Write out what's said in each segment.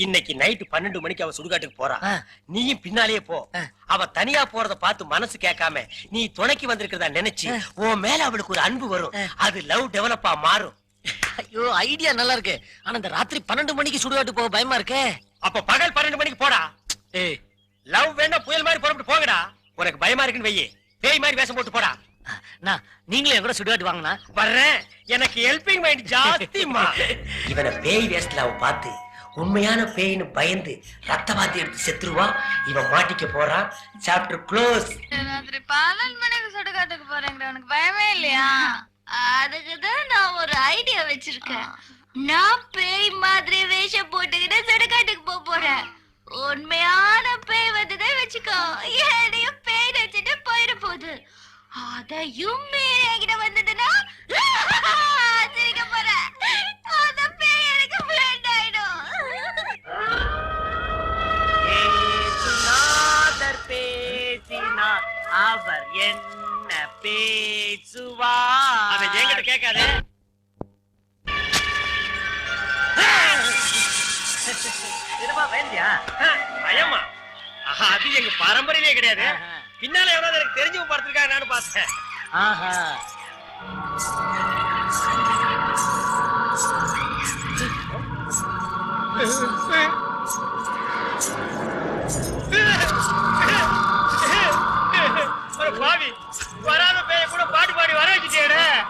இன்னைக்கு நைட்டு 12 மணிக்கு அவ சுடுகாட்டுக்கு போறா. நீயும் பின்னாலேயே போ. அவ தனியா போறத பார்த்து மனசு கேட்காம நீ துணைக்கு வந்திருக்கிறதா நினைச்சு உன் மேல அவளுக்கு ஒரு அன்பு வரும். அது லவ் டெவலப்பா மாறும். ஐயோ ஐடியா நல்லா இருக்கு. ஆனா இந்த ராத்திரி 12 மணிக்கு சுடுகாட்டு போக பயமா இருக்கே. அப்ப பகல் 12 மணிக்கு போடா. ஏய் லவ் வேணா புயல் மாதிரி புறப்பட்டு போங்கடா. உனக்கு பயமா இருக்குன்னு வெயி, பேய் மாதிரி வேஷம் போட்டு போடா. நான் நீங்களே என் கூட சுடுகாட்டு வாங்கினா வர்றேன். எனக்கு ஹெல்பிங் மைண்ட் ஜாஸ்திமா. இவனை பேய் வேஷத்துல அவ பார்த்து உண்மையான பேயின்னு பயந்து ரத்த வாந்தி எடுத்து செத்துருவா. இவன் மாட்டிக்க போறான். Chapter close. ராத்திரி 12 மணிக்கு சுடுகாட்டுக்கு போறேங்க, உனக்கு பயமே இல்லையா? அதுக்குதான் நான் ஒரு ஐடியா வச்சிருக்கேன். நான் பேய் மாதிரி வேஷம் போட்டுக்கிட்டு சுடுகாட்டுக்கு போறேன். உண்மையான பேய் வந்ததே வச்சுக்கோ, என்னையும் பேய் வச்சுட்டு போயிட போகுது. அதையும் என்கிட்ட வந்ததுன்னா சிரிக்க போறேன். அந்த பேய் எனக்கு ஃப்ரெண்ட் ஆயிடும். ஏசுநாதர் பேசினார், அவர் என்ன பேசுவார்? அதை என்கிட்ட கேட்காதே. என்னப்பா வேண்டியா? பயமா? அது எங்க பரம்பரையிலே கிடையாது. பின்னால எவ்வளவு எனக்கு தெரிஞ்சவங்க பார்த்திருக்காங்க, நானும் பார்த்தேன். ஆஹா பாவி, வராத பேய கூட பாட்டு பாடி வர வச்சுட்டேன்.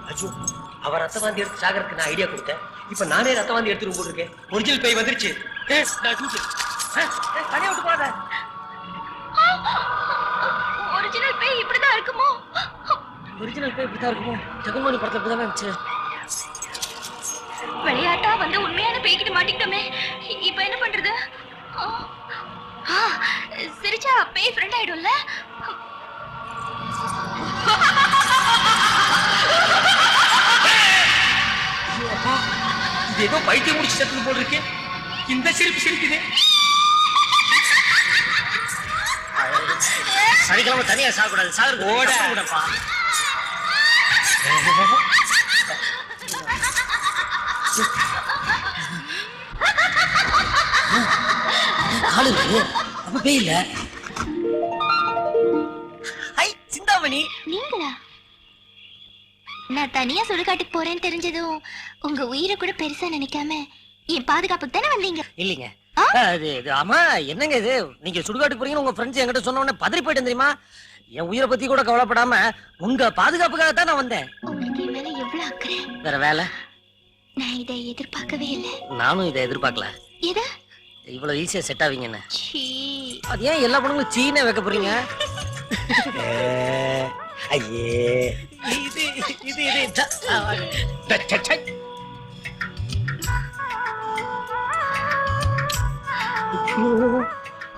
அஜு, அவ ரத்த வாந்தி எடுத்து சாகருக்கு நான் ஐடியா கொடுத்தேன். இப்ப நானே ரத்த வாந்தி எடுத்து போட்டுருக்கேன். ஒரிஜினல் பேய் வந்துருச்சு. தனியா விட்டு போகாத. ஒரிஜினல் பேய் இப்படிதான் இருக்குமோ? ஒரிஜினல் பேய் இப்படிதான் இருக்குமோ? ஜெகன்மோகன் படத்துல இப்படிதான் இருந்துச்சு. விளையாட்டா வந்து உண்மையான பேய்கிட்ட மாட்டிக்கிட்டோமே, இப்ப என்ன பண்றது? சிரிச்சா பேய் ஃப்ரெண்ட் ஆயிடும்ல. இது ஏதோ பைத்தியம் முடிச்சு செத்து போல் இருக்கு. இந்த சிரிப்பு சிரிக்குது. சனிக்கிழமை தனியா சாகக்கூடாது. சாகுறது ஓடப்பா. அப்ப பேய் இல்ல. ஹை சிந்தாமணி, நீங்களா? நான் தனியா சுடுகாட்டுக்கு போறேன்னு தெரிஞ்சதும் உங்க உயிரை கூட பெருசா நினைக்காம என் பாதுகாப்புக்கு தானே வந்தீங்க? இல்லைங்க. ஆமா என்னங்க இது, நீங்க சுடுகாட்டுக்கு போறீங்கன்னு உங்க ஃப்ரெண்ட்ஸ் என்கிட்ட சொன்ன உடனே பதறி போயிட்டு தெரியுமா? என் உயிரை பத்தி கூட கவலைப்படாம உங்க பாதுகாப்புக்காக தான் நான் வந்தேன். உங்களுக்கு என் மேல எவ்வளவு அக்கறை. வேற வேலை? நான் இதை எதிர்பார்க்கவே இல்லை. நானும் இதை எதிர்பார்க்கல. எது இவ்வளவு ஈஸியா செட் ஆவீங்கன்னு. அது ஏன் எல்லா பொண்ணுங்களும் சீனே வைக்க போறீங்க? ஐயே, இது இது இது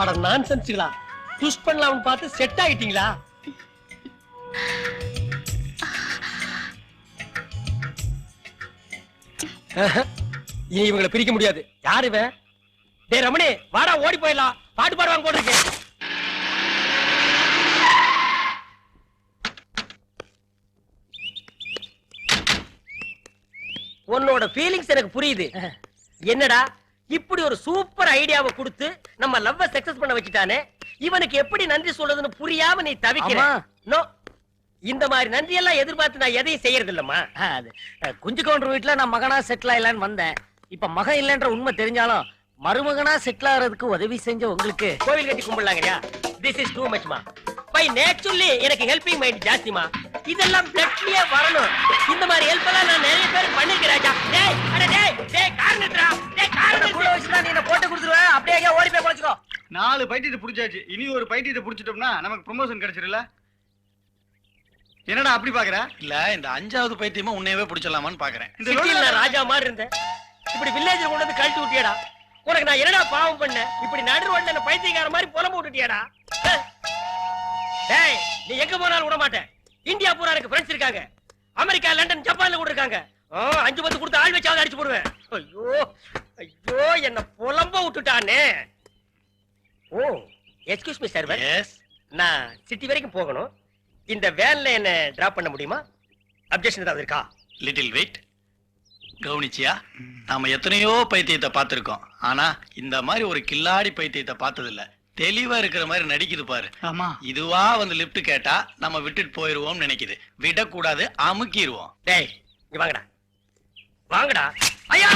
அட நான்சென்ஸ்களா, ட்விஸ்ட் பண்ணலாம்னு பார்த்து செட் ஆயிட்டீங்களா? இனி இவங்களை பிரிக்க முடியாது. யாரு இவன்? டேய் ரமணி, வாடா ஓடி போயிடலாம். பாட்டு பாடுவாங்க போட்டிருக்கு. உன்னோட ஃபீலிங்ஸ் எனக்கு புரியுது. என்னடா இப்படி ஒரு சூப்பர் ஐடியாவை கொடுத்து நம்ம லவ்வ சக்சஸ் பண்ண வச்சுட்டானே, இவனுக்கு எப்படி நன்றி சொல்றதுன்னு புரியாம நீ தவிக்கிற. நோ, இந்த மாதிரி நன்றி எல்லாம் எதிர்பார்த்து நான் எதையும் செய்யறது இல்லம்மா. குஞ்சு கவுண்டர் வீட்டுல நான் மகனா செட்டில் ஆயிலான்னு வந்தேன். இப்ப மகன் இல்லைன்ற உண்மை தெரிஞ்சாலும் மருமகனா செட்டில் ஆகிறதுக்கு உதவி செஞ்ச உங்களுக்கு கோவில் கட்டி கும்பிடலாங்கயா. திஸ் இஸ் டூ மச்மா. பை நேச்சுரலி எனக்கு ஹெல்பிங் மைண்ட் ஜாஸ்திமா. இதெல்லாம் பிளட்லயே வரணும். இந்த மாதிரி ஹெல்ப் எல்லாம் நான் நிறைய பேர் பண்ணிருக்கேன். டேய் அட டேய் டேய் காரணட்ரா. டேய் காரணம் கூட வச்சு தான் நீ என்ன போட்டு கொடுத்துருவேன். அப்படியே ஓடி போய் போச்சுக்கோ. 4 பைட்டிட்டு புடிச்சாச்சு. இனி ஒரு பைட்டிட்டு புடிச்சிட்டோம்னா நமக்கு ப்ரமோஷன் கிடைச்சிருல. என்னடா அப்படி பாக்குற? இல்ல இந்த 5வது பைத்தியமா உன்னையவே புடிச்சலாமான்னு பாக்குறேன். இந்த ராஜா மாதிரி இருந்தேன், இப்படி வில்லேஜ்ல கொண்டு வந்து கழட்டி விட்டியடா. உனக்கு நான் என்னடா பாவம் பண்ணேன்? இப்படி நடு ரோட்ல என்ன பைத்தியக்கார மாதிரி புலம்பு விட்டுட்டியடா. டேய் நீ எங்க போனாலும் விட மாட்டேன். இந்தியா பூரா எனக்கு ஃப்ரெண்ட்ஸ் இருக்காங்க. அமெரிக்கா, லண்டன், ஜப்பான்ல கூட இருக்காங்க. 5-10 கொடுத்து ஆள் வச்சாவது அடிச்சு போடுவேன். ஐயோ ஐயோ, என்ன புலம்ப விட்டுட்டானே. ஓ எக்ஸ்கியூஸ் மீ சார். எஸ், நான் சிட்டி வரைக்கும் போகணும். இந்த வேன்ல என்ன டிராப் பண்ண முடியுமா? அப்ஜெக்ஷன் ஏதாவது இருக்கா? Little wait. கவனிச்சியா? நாம எத்தனையோ பைத்தியத்தை பார்த்திருக்கோம், ஆனா இந்த மாதிரி ஒரு கில்லாடி பைத்தியத்தை பார்த்தது இல்ல. தெளிவா இருக்கிற மாதிரி நடிக்குது பாரு. ஆமா. இதுவா வந்து லிப்ட் கேட்டா நம்ம விட்டுட்டு போயிருவோம்னு நினைக்குது. விடக்கூடாது, அமுக்கிடுவோம். டேய் இங்க வாங்கடா வாங்கடா. ஐயா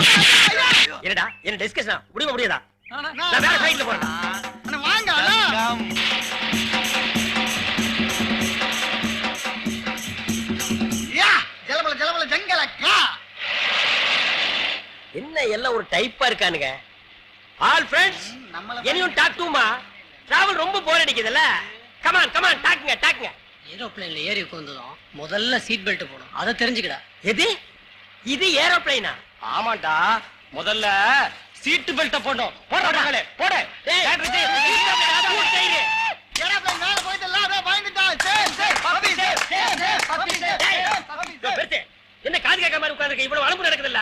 என்னடா என்ன டிஸ்கஷன் முடியாதா? நான் வேற சைடுல போறேன். அண்ணா வாங்க அண்ணா. யா ஜலபல ஜங்கலக்கா. என்ன எல்லாம் ஒரு டைப்பா இருக்கானுங்க. ஆல் ஃப்ரெண்ட்ஸ் எனியும் டாக் டு மா. டிராவல் ரொம்ப போர் அடிக்குதுல்ல. Come on come on டாக்குங்க. ஏரோப்ளேன்ல ஏறி உட்கார்ந்ததும் முதல்ல சீட் பெல்ட் போடும், அதை தெரிஞ்சுக்கடா. எது இது ஏரோப்ளேனா? ஆமாண்டா, முதல்ல சீட் பெல்ட்ட போடணும். போடுறாங்களே போடு. ஏரோப்ளேன் மேல போயிட்டல, அத பயந்துட்டா. Safe puppy safe. என்ன காது கேட்க மாதிரி உட்கார்ந்திருக்க? இவ்வளவு அலம்பு நடக்குது இல்ல?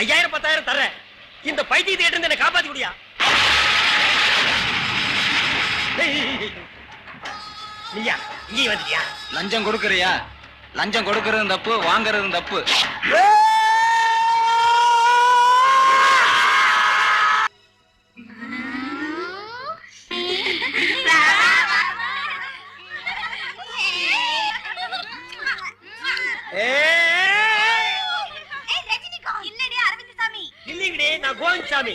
5000 10,000 தரேன். இந்த பைத்தியத்தை எடுத்து என்ன காப்பாத்தி முடியா? நீயா இங்கே வந்துட்டியா? லஞ்சம் கொடுக்கறியா? லஞ்சம் கொடுக்கறதும் தப்பு, வாங்குறதும் தப்பு. இல்லைங்கடி, நான் கோவிந்தசாமி.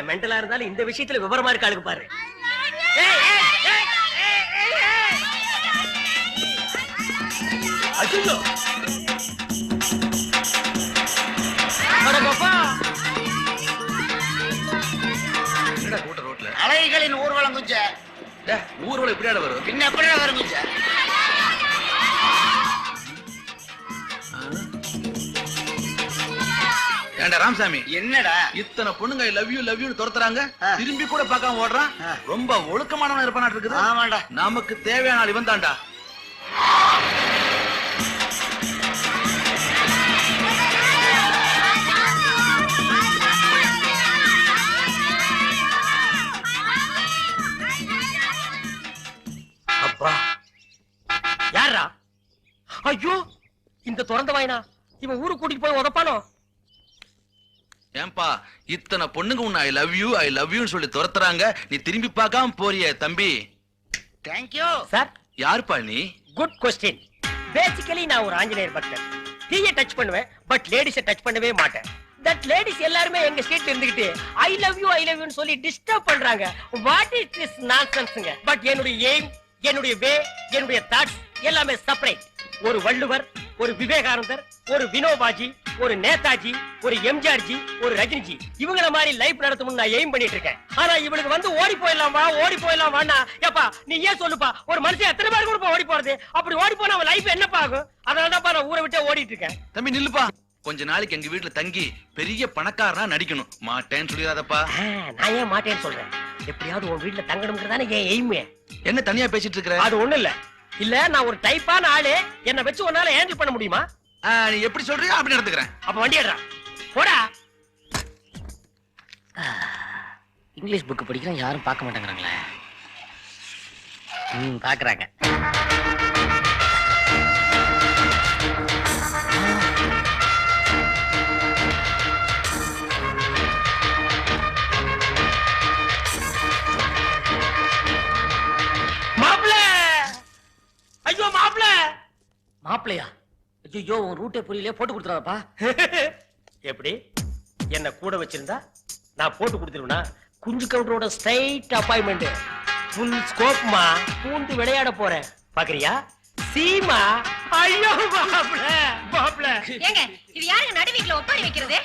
மென்டலா இருந்தாலும் இந்த விஷயத்துல விவரமா இருக்க ஆளுக்கு பாரு. அச்சோ கூட்ட ரோட்ல அலைகளின் ஊர்வலம் குஞ்ச. ஊர்வலம் எப்படியாட வரும்? பின்ன எப்படிடா வரும் குஞ்ச? ஏண்டா ராமசாமி, என்னடா இத்தனை பொண்ணுங்க லவ் யூ துரத்துறாங்க, திரும்பி கூட பார்க்காம ஓடுறான். ரொம்ப ஒழுக்கமானவன் இருப்பானா இருக்குது. ஆமாடா. நமக்கு தேவையான ஆள் இவன் தான்டா. அப்பா யாரா? ஐயோ இந்த திறந்த வாயினா இவன் ஊருக்கு கூட்டிட்டு போய் உதப்பானோ? ஏன்பா இத்தனை பொண்ணுங்க உன்னை ஐ லவ் யூன்னு சொல்லி துரத்துறாங்க, நீ திரும்பி பார்க்காம போறியே தம்பி? Thank you sir. யாருப்பா நீ? Good question. பேசிக்கலி நான் ஒரு ஆஞ்சநேயர் பக்தன். டீயை டச் பண்ணுவேன், பட் லேடிஸை டச் பண்ணவே மாட்டேன். தட் லேடிஸ் எல்லாருமே எங்க ஸ்ட்ரீட்ல இருந்துகிட்டு ஐ லவ் யூன்னு சொல்லி டிஸ்டர்ப் பண்றாங்க. வாட் இஸ் திஸ் நான்சென்ஸ்ங்க? பட் என்னுடைய எய்ம், என்னுடைய வே, என்னுடைய தாட்ஸ் எல்லாமே செப்பரேட். ஒரு வள்ளுவர், ஒரு விவேகானந்தர், ஒரு வினோபாஜி, ஒரு நேதாஜி, ஒரு எம்ஜிஆர் ஜி, ஒரு ரஜினிஜி, இவங்கள மாதிரி லைஃப் நடத்தணும்னு நான் எய்ம் பண்ணிட்டு இருக்கேன். ஆனா இவளுக்கு வந்து ஓடி போயிடலாம் வாண்ணா. ஏப்பா நீ ஏன் சொல்லுப்பா, ஒரு மனுஷன் எத்தனை பேர் கூட ஓடி போறது? அப்படி ஓடி போனா அவன் லைஃப் என்னப்பா ஆகும்? அதனாலதான் நான் ஊரை விட்டே ஓடிட்டு இருக்கேன். தம்பி நில்லுப்பா. கொஞ்ச நாளைக்கு எங்க வீட்டுல தங்கி பெரிய பணக்காரனா நடிக்கணும். மாட்டேன்னு சொல்லிடாதப்பா. நான் ஏன் மாட்டேன்னு சொல்றேன்? எப்படியாவது உன் வீட்டுல தங்கணும்ங்கிறதானே என் எய்மே. என்ன தனியா பேசிட்டு இருக்கிற? அது ஒண்ணு இல்ல நான் ஒரு டைப்பான ஆளு. என்ன வச்சு உன்னால ஹேண்டில் பண்ண முடியுமா? நீ எப்படி சொல்றியோ அப்படி நடந்துக்கிறேன். அப்ப வண்டி ஏறா போடா. இங்கிலீஷ் புக் படிக்கிறேன், யாரும் பார்க்க மாட்டேங்கிறாங்களே. பாக்குறாங்க. ஐயோ மாப்பிள்ளையா? ஐயோ உன் ரூட்டே புரியல, போட்டு கொடுத்துறாப்பா. எப்படி என்ன கூட வச்சிருந்தா நான் போட்டு கொடுத்துருவேனா? குஞ்சு கவுண்டரோட ஸ்ட்ரைட் அப்பாயின்மெண்ட், ஃபுல் ஸ்கோப்மா. பூந்து விளையாட போறேன் பாக்குறியா? சீமா. ஐயோ மாப்ள ஏங்க இது யாருங்க நடு வீட்ல ஒப்பாரி வைக்கிறது?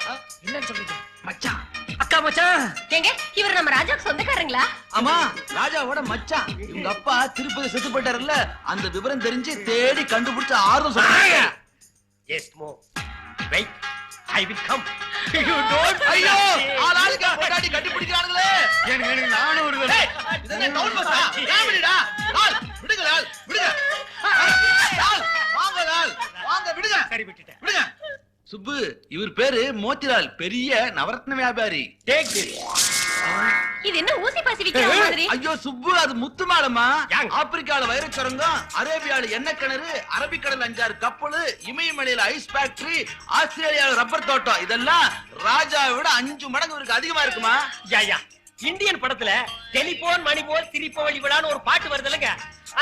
என்னன்னு சொல்றீங்க? மச்சான். அக்கா மச்சான். ஏங்க இவர் நம்ம ராஜாக்கு சொந்தக்காரங்களா? ஆமா, ராஜாவோட மச்சான். இவங்க அப்பா திருப்பதி செத்து போயிட்டாருல்ல, அந்த விவரம் தெரிஞ்சு தேடி கண்டுபிடிச்ச ஆர்வம் சொல்றாங்க. Yes, more. Wait, I will come. You don't. ஐயோ, ஆளாளுக்கு பொண்டாட்டி கண்டுபிடிக்கிறானுங்களே. எனக்கு நானும் ஒரு ஏய், இதென்ன டவுன் பஸ்ஸா? காமெடிடா. லால், விடுங்க லால், விடுங்க. லால், வாங்க விடுங்க. சரி விட்டுட்டேன். விடுங்க. சுப்பு, இவர் பேரு மோத்திலால், பெரிய நவரத்ன வியாபாரி. Take this. இது என்ன ஊசி பாசி விக்கிற மாதிரி? ஐயோ சுப்பு, அது முத்து மாடமா. யாங். ஆப்பிரிக்கால வைரச்சுரங்கம், அரேபியால எண்ணெய் கிணறு, அரபிக்கடல் 5-6 கப்பல், இமயமலையில ஐஸ் ஃபேக்டரி, ஆஸ்திரேலியால ரப்பர் தோட்டம், இதெல்லாம் ராஜாவை விட 5 மடங்கு இவருக்கு அதிகமா இருக்குமா? யா இந்தியன் படத்துல டெலிபோன் மணி போல் சிரிப்பு வழி விழான்னு ஒரு பாட்டு வருது இல்லைங்க,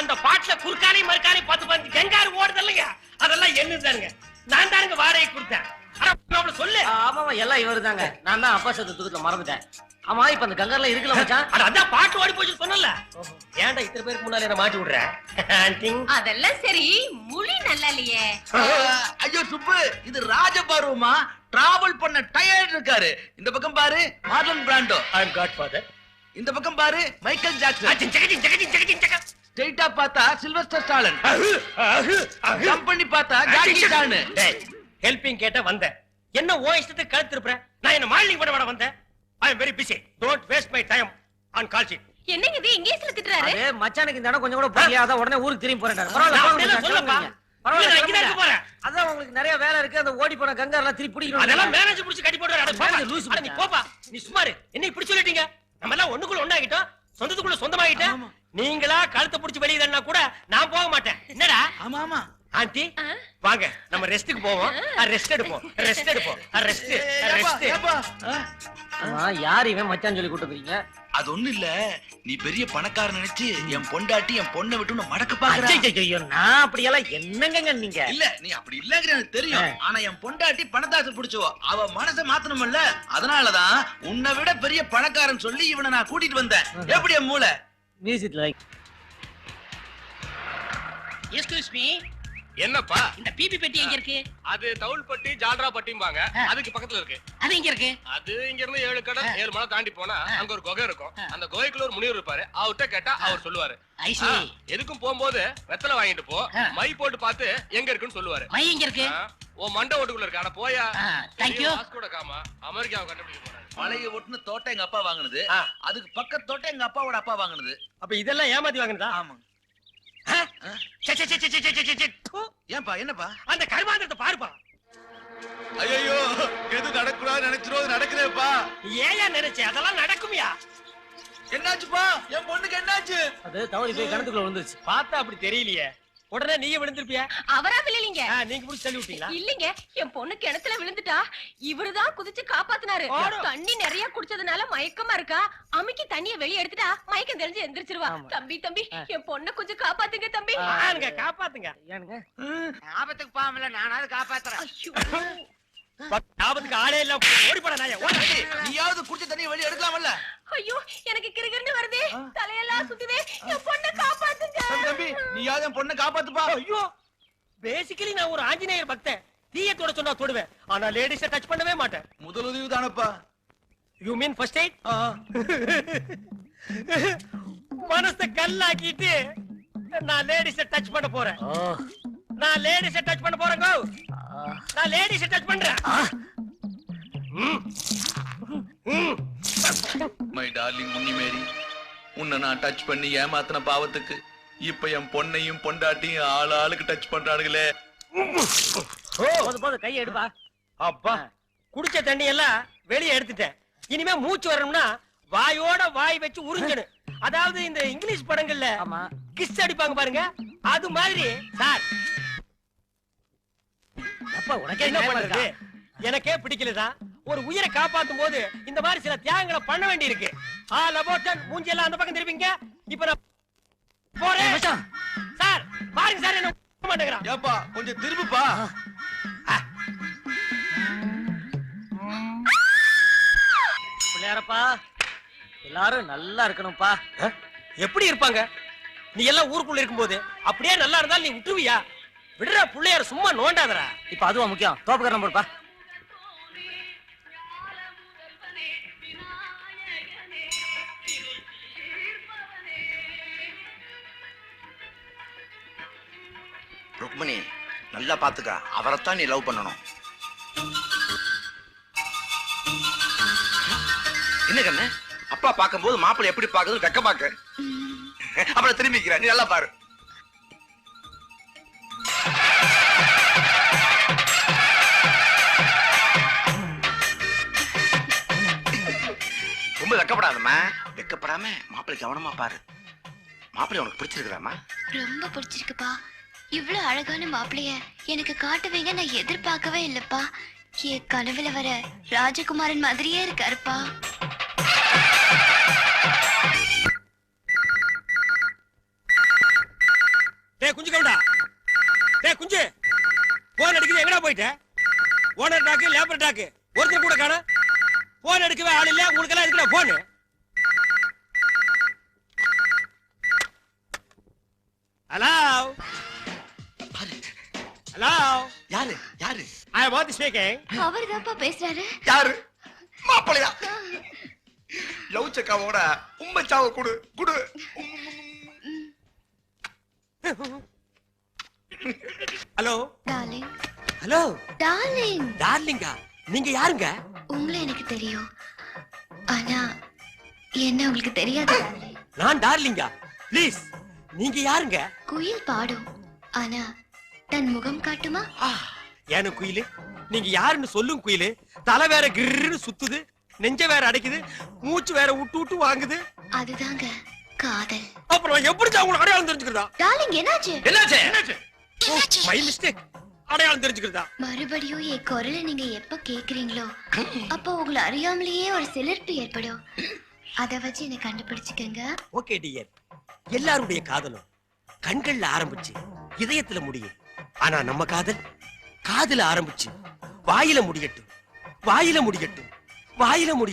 அந்த பாட்டுல குறுக்கானை மறுக்கானை 10 கெங்காரு ஓடுது இல்லைங்க, அதெல்லாம் என்னதானுங்க, நான் தானுங்க வாடகை கொடுத்தேன். ஆனா சொல்லு. ஆமாமா, எல்லாம் இவரு தாங்க. நான் தான் அப்பா சத்து தூக்கத்துல மறந்துட்டேன். ஆமா, இப்ப அந்த கங்கர்ல இருக்குல்ல மச்சான். அதான் பாட்டு ஓடி போச்சு சொன்னல. ஏன்டா இத்தனை பேருக்கு முன்னால என்ன மாட்டி விடுற? அதெல்லாம் சரி, முழி நல்லா இல்லையே. ஐயோ சுப்பு, இது ராஜபார்வமா? டிராவல் பண்ண டயர்ட் இருக்காரு. இந்த பக்கம் பாரு மார்லன் பிராண்டோ, ஐ அம் காட்ஃபாதர். இந்த பக்கம் பாரு மைக்கேல் ஜாக்சன், ஜெகடி. ஸ்ட்ரைட்டா பார்த்தா சில்வஸ்டர் ஸ்டாலின், ஜம்ப் பண்ணி பார்த்தா ஜாக்கி சான். ஹெல்பிங் கேட்ட வந்தேன். என்ன ஓ இஷ்டத்துக்கு கழுத்து திருப்புற? நான் என்ன மாடலிங் பண்ண வந்தேன். I am very busy. Don't waste my time on call sheet. என்னங்க இது இங்கிலீஷ்ல திட்டுறாரு? அதே மச்சானுக்கு இந்த இடம் கொஞ்சம் கூட புரியாத, உடனே ஊருக்கு திரும்பி போறேன். பரவாயில்ல, நான் போங்க மச்சான், சொல்லப்பா. கிளம்புங்க. பரவாயில்ல, நான் இங்க தான் கிளம்புங்க. போறேன். அதான் உங்களுக்கு நிறைய வேலை இருக்கு. அந்த ஓடி போன கங்கர்லாம் திருப்பி பிடிக்கணும். அதெல்லாம் மேனேஜ் புடிச்சு கட்டி போடுற. அட மேனேஜர் லூசு நீ போப்பா. நீ சுமாரு. என்ன இப்படி சொல்லிட்டீங்க? நம்ம எல்லாம் ஒண்ணுக்குள்ள ஒண்ணாகிட்டோம். சொந்தத்துக்குள்ள சொந்தமாகிட்டோம். நீங்களா கழுத்தை புடிச்சு வெளிய தள்ளனா கூட நான் போக மாட்டேன். என்னடா? ஆமா ஆமா. ஆண்டி வாங்க நம்ம ரெஸ்ட்க்கு போவோம். ரெஸ்ட் எடுப்போம். ரெஸ்ட். ஆமா, யார் இவன் மச்சான் சொல்லி கூட்டு போறீங்க? அது ஒண்ணு இல்ல, நீ பெரிய பணக்காரன் நினைச்சு என் பொண்டாட்டி என் பொண்ணை விட்டு மடக்க பாக்குற. ஐயோ, நான் அப்படியெல்லாம் என்னங்க நீங்க? இல்ல, நீ அப்படி இல்லங்கிற எனக்கு தெரியும். ஆனா என் பொண்டாட்டி பணத்தாசை பிடிச்சவோ, அவ மனசை மாத்தணும்ல. அதனாலதான் உன்னை விட பெரிய பணக்காரன் சொல்லி இவனை நான் கூட்டிட்டு வந்தேன். எப்படி என் மூளை? மியூசிக்ல எக்ஸ்கியூஸ் மீ, என்னப்பா இந்த பிபி பெட்டி எங்க இருக்கு? அது தவுள்பட்டி ஜால்ரா பட்டிம்பாங்க, அதுக்கு பக்கத்துல இருக்கு. அது எங்க இருக்கு? அது இங்க இருந்து 7 கடை 7 மலை தாண்டி போனா அங்க ஒரு குகை இருக்கும். அந்த குகைக்குள்ள ஒரு முனிவர் இருப்பாரு. அவர்கிட்ட கேட்டா அவர் சொல்லுவாரு. ஐசி, எதுக்கும் போகும்போது வெத்தலை வாங்கிட்டு போ, மை போட்டு பார்த்து எங்க இருக்குன்னு சொல்லுவாரு. மை எங்க இருக்கு? உன் மண்டை ஓட்டுக்குள்ள இருக்கு. ஆனா போயா, thank you. வாஸ்கோட காமா அமெரிக்காவை கண்டுபிடிக்க போறாரு. பழைய ஒட்டுன தோட்டம் எங்க அப்பா வாங்குனது, அதுக்கு பக்கத்து தோட்டம் எங்க அப்பாவோட அப்பா வாங்குனது. அப்ப இதெல்லாம் ஏமாத்தி வாங்குனதா? ஆமா. து. ஏன்பா, என்னப்பா? அந்த கருமாந்திரத்தை பாருப்பா. ஐயோ, எது நடக்கூடாது நினைச்சிரும், நடக்குதேப்பா. ஏயா நினைச்சே அதெல்லாம் நடக்குமியா? என்னாச்சுப்பா? என் பொண்ணுக்கு என்னாச்சு? அது தவறி போய் கிணத்துக்குள்ள விழுந்துருச்சு. பார்த்தா அப்படி தெரியலையே. உடனே நீயே விழுந்திருப்பியா? அவரா விழலீங்க. நீங்க புடிச்சு தள்ளி விட்டீங்களா? இல்லீங்க, என் பொண்ணு கிணத்துல விழுந்துட்டா. இவருதான் குதிச்சு காப்பாத்தினாரு. ஓடு. தண்ணி நிறைய குடிச்சதுனால மயக்கமா இருக்கா. அமுக்கி தண்ணிய வெளிய எடுத்துட்டா மயக்கம் தெரிஞ்சு எந்திரிச்சிருவா. ஆமா. தம்பி என் பொண்ணை கொஞ்சம் காப்பாத்துங்க தம்பி. ஆனுங்க, காப்பாத்துங்க. ஏனுங்க? ஆபத்துக்கு பாவம்ல, நானாவது காப்பாத்துறேன். ஐயோ, ஆபத்துக்கு ஆளே இல்ல. ஓடி போட நாயே, ஓடி. நீயாவது குடிச்ச தண்ணி வெளிய எடுக்கலாம்ல? ஐயோ, எனக்கு கிறுகிறுன்னு வருதே, தலையெல்லாம் சுத்துதே. என் பொண்ணை காப்பாத்துங்க. தம்பி, நீயாவது என் பொண்ணை காப்பாத்துப்பா. ஐயோ, பேசிக்கலி நான் ஒரு ஆஞ்சநேயர் பக்தன். தீய தொட சொன்னா தொடுவேன். ஆனா லேடிஸ டச் பண்ணவே மாட்டேன். முதல் உதவி தானப்பா. You mean first eight? மனச கல்லாக்கிட்டு நான் லேடிஸ டச் பண்ண போறேன். நான் லேடிஸ டச் பண்ண போறேன். நான் லேடிஸ டச் பண்றேன். மை டார்லிங் முன்னி மேரி, உன்னை நான் டச் பண்ணி ஏமாத்தின பாவத்துக்கு இப்ப என் பொண்ணையும் பொண்டாட்டியும் ஆளுக்கு டச் பண்றானுங்களே. போது கையை எடுப்பா. அப்பா, குடிச்ச தண்ணி எல்லாம் வெளியே எடுத்துட்டேன். இனிமே மூச்சு வரணும்னா வாயோட வாய் வச்சு உறிஞ்சணும். அதாவது இந்த இங்கிலீஷ் படங்கள்ல ஆமா, கிஸ் அடிப்பாங்க பாருங்க, அது மாதிரி. சார், அப்பா உனக்கே என்ன என்ன பண்றது? எனக்கே பிடிக்கலதான். ஒரு உயிரை காப்பாத்தும் போது இந்த மாதிரி சில தியாகங்களை பண்ண வேண்டி இருக்கு. மூஞ்சி எல்லாம் அந்த பக்கம் திருப்பிங்க. இப்ப நான் போறேன். சார் பாருங்க சார், என்ன மாட்டேங்கிறான். ஏப்பா கொஞ்சம் திரும்புப்பா. பிள்ளையாரப்பா, எல்லாரும் நல்லா இருக்கணும்ப்பா. எப்படி இருப்பாங்க? நீ எல்லாம் ஊருக்குள்ள இருக்கும்போது அப்படியே நல்லா இருந்தாலும் நீ விட்டுருவியா? விடுற பிள்ளையார சும்மா நோண்டாதரா. இப்ப அதுவா முக்கியம்? தோப்புக்காரன் போடுப்பா. ருக்மணி, நல்லா பாத்துக்க, அவரைத்தான் நீ லவ் பண்ணணும். என்ன கண்ணு, அப்பா பார்க்கும்போது மாப்பிள்ளை எப்படி பாக்குறது வெக்க பாக்க. அப்புறம் திரும்பிக்கிற, நீ நல்லா பாரு. ரொம்ப வெக்கப்படாதம்மா. வெக்கப்படாம மாப்பிள்ளை கவனமா பாரு. மாப்பிள்ளை உனக்கு பிடிச்சிருக்குறாமா? ரொம்ப பிடிச்சிருக்குப்பா. இவ்ளோ அழகான மாப்பிளைய எனக்கு காட்டுவீங்க நான் எதிர்பார்க்கவே இல்லப்பா. என் கனவுல வர ராஜகுமாரன் மாதிரியே இருக்காருப்பா. டேய் குஞ்சு கவுண்டா, டேய் குஞ்சு, போன் அடிக்குது, எங்கடா போயிட்ட? ஓனர் டாக்கு, லேபர் டாக்கு, ஒருத்தர் கூட காணோம். போன் எடுக்கவே ஆள் இல்ல, உங்களுக்கு எல்லாம் இருக்குடா போன். ஹலோ ஹலோ, யாரு யாரு? I want to speaking. அவர் தான்ப்பா பேசுறாரு. யாரு? மாப்பிள்ளையா? லவ் செக்காவோட உம்மச்சாவ குடு குடு. Hello darling. Hello darling. டார்லிங்கா, நீங்க யாருங்க? உங்களை எனக்கு தெரியும், ஆனா என்ன உங்களுக்கு தெரியாது டார்லிங். நான் டார்லிங்கா? ப்ளீஸ், நீங்க யாருங்க? குயில் பாடும், ஆனா தன் முகம் காட்டுமா? ஏன குயிலு, நீங்க யாருன்னு சொல்லும் குயிலு. தலை வேற கிர்ன்னு சுத்துது, நெஞ்ச வேற அடைக்குது, மூச்சு வேற விட்டு விட்டு வாங்குது. அதுதாங்க காதல். அப்புறம் எப்படி உங்களுக்கு அடையாளம் தெரிஞ்சுக்கிறதா? டார்லிங் என்னாச்சு? என்னாச்சு? My mistake. அடையாளம் தெரிஞ்சுக்கிறதா? மறுபடியும் என் குரலை நீங்க எப்ப கேக்குறீங்களோ அப்போ உங்களை அறியாமலேயே ஒரு சிலிர்ப்பு ஏற்படும். அத வச்சு என்ன கண்டுபிடிச்சுக்கங்க. Okay dear. எல்லாருடைய காதலும் கண்கள்ல ஆரம்பிச்சு இதயத்துல முடியும். ஆனா நம்ம காதல் காதுல ஆரம்பிச்சு வாயில முடியட்டும், வாயில முடியட்டும், வாயில முடியட்டும்.